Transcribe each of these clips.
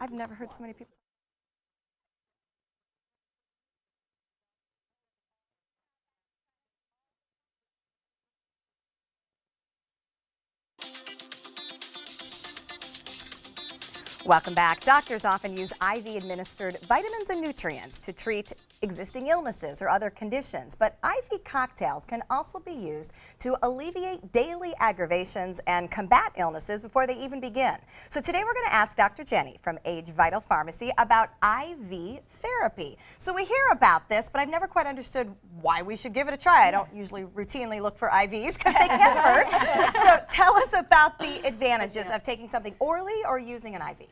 I've never heard so many people. Welcome back. Doctors often use IV-administered vitamins and nutrients to treat existing illnesses or other conditions, but IV cocktails can also be used to alleviate daily aggravations and combat illnesses before they even begin. So today we're going to ask Dr. Jenny from AgeVital Pharmacy about IV therapy. So we hear about this, but I've never quite understood why we should give it a try. I don't usually routinely look for IVs because they can hurt. So tell us about the advantages of taking something orally or using an IV.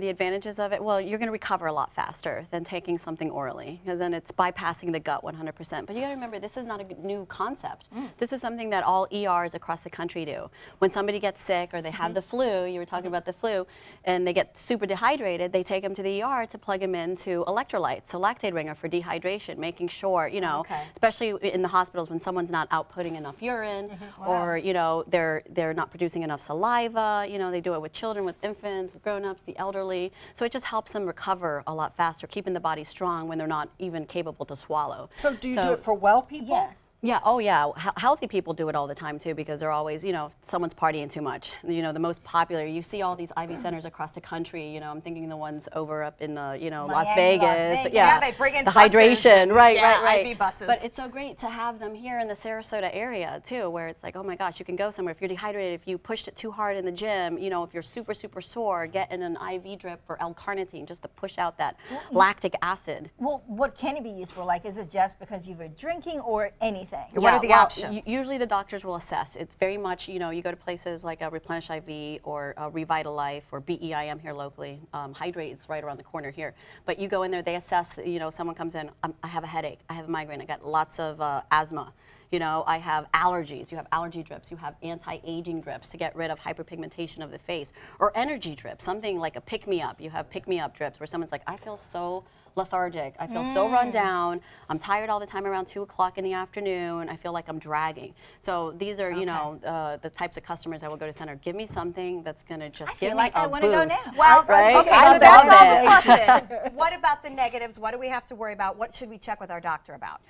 The advantages of it, well, you're going to recover a lot faster than taking something orally, because then it's bypassing the gut 100%. But you got to remember, this is not a new concept. This is something that all ERs across the country do. When somebody gets sick or they have the flu, you were talking about the flu, and they get super dehydrated, they take them to the ER to plug them into electrolytes, so lactate ringer for dehydration, making sure, you know, especially in the hospitals when someone's not outputting enough urine, or, you know, they're not producing enough saliva. You know, they do it with children, with infants, with grown-ups, the elderly. So it just helps them recover a lot faster, keeping the body strong when they're not even capable to swallow. So do you do it for well people? Yeah. Yeah, oh yeah, healthy people do it all the time too, because they're always, you know, if someone's partying too much. You know, the most popular, you see all these IV centers across the country, you know, I'm thinking the ones over up in, you know, Las Vegas. Yeah, they bring in the buses. hydration, right. IV buses. But it's so great to have them here in the Sarasota area too, where it's like, oh my gosh, you can go somewhere. If you're dehydrated, if you pushed it too hard in the gym, you know, if you're super, super sore, get in an IV drip for L-carnitine just to push out that lactic acid. Well, what can it be used for? Like, is it just because you've been drinking or anything? What are the options? Usually the doctors will assess. It's very much, you know, you go to places like a Replenish IV or a AgeVital Life or BEIM here locally. Hydrate's right around the corner here. But you go in there, they assess, you know, someone comes in, I have a headache, I have a migraine, I got lots of asthma. You know, I have allergies. You have allergy drips. You have anti-aging drips to get rid of hyperpigmentation of the face. Or energy drips, something like a pick-me-up. You have pick-me-up drips where someone's like, I feel so lethargic. I feel so run down. I'm tired all the time around 2 o'clock in the afternoon. I feel like I'm dragging. So these are, you know, the types of customers I will go to center. Give me something that's going to just give me a boost. I want to go now. Well, right? Okay, so that's all the pluses. What about the negatives? What do we have to worry about? What should we check with our doctor about?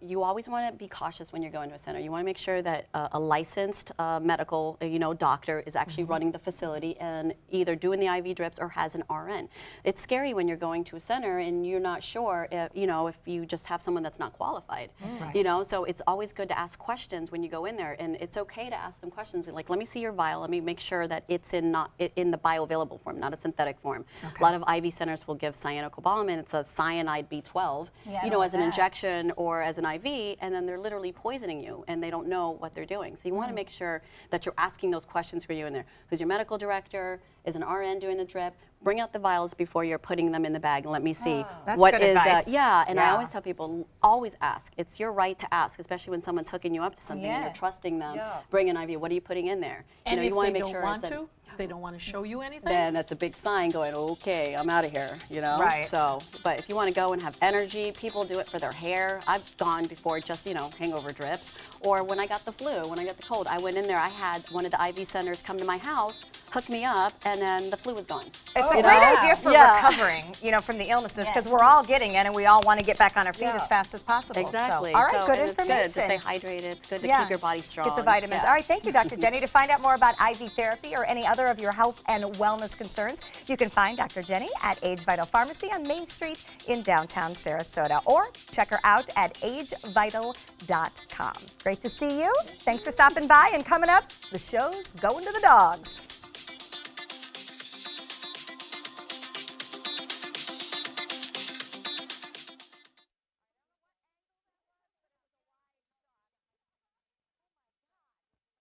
You always want to be cautious when you're going to a center. You want to make sure that a licensed medical, you know, doctor is actually running the facility and either doing the IV drips or has an RN. It's scary when you're going to a center and you're not sure if, you know, if you just have someone that's not qualified. You know, so it's always good to ask questions when you go in there, and it's okay to ask them questions like, let me see your vial, let me make sure that it's in in the bioavailable form, not a synthetic form. A lot of IV centers will give cyanocobalamin, it's a cyanide B12, you know, as an injection or as an IV, and then they're literally poisoning you and they don't know what they're doing. So you want to make sure that you're asking those questions for you in there. Who's your medical director? Is an RN doing the drip? Bring out the vials before you're putting them in the bag and let me see what is I always tell people, always ask. It's your right to ask, especially when someone's hooking you up to something and you're trusting them. Bring an IV. What are you putting in there? And you know, you want to make sure if they don't want to show you anything, then that's a big sign going, okay, I'm out of here, you know? Right. So, but if you want to go and have energy, people do it for their hair. I've gone before just, you know, hangover drips. Or when I got the flu, when I got the cold, I went in there, I had one of the IV centers come to my house, hook me up, and then the flu was gone. It's a great idea for recovering, you know, from the illnesses, because we're all getting it and we all want to get back on our feet as fast as possible. Exactly. So, all right, so good it's information. Good to stay hydrated. It's good to keep your body strong. Get the vitamins. All right, thank you, Dr. Jenny. To find out more about IV therapy or any other of your health and wellness concerns, you can find Dr. Jenny at AgeVital Pharmacy on Main Street in downtown Sarasota, or check her out at AgeVital.com. Great to see you. Thanks for stopping by, and coming up, the show's Going to the Dogs.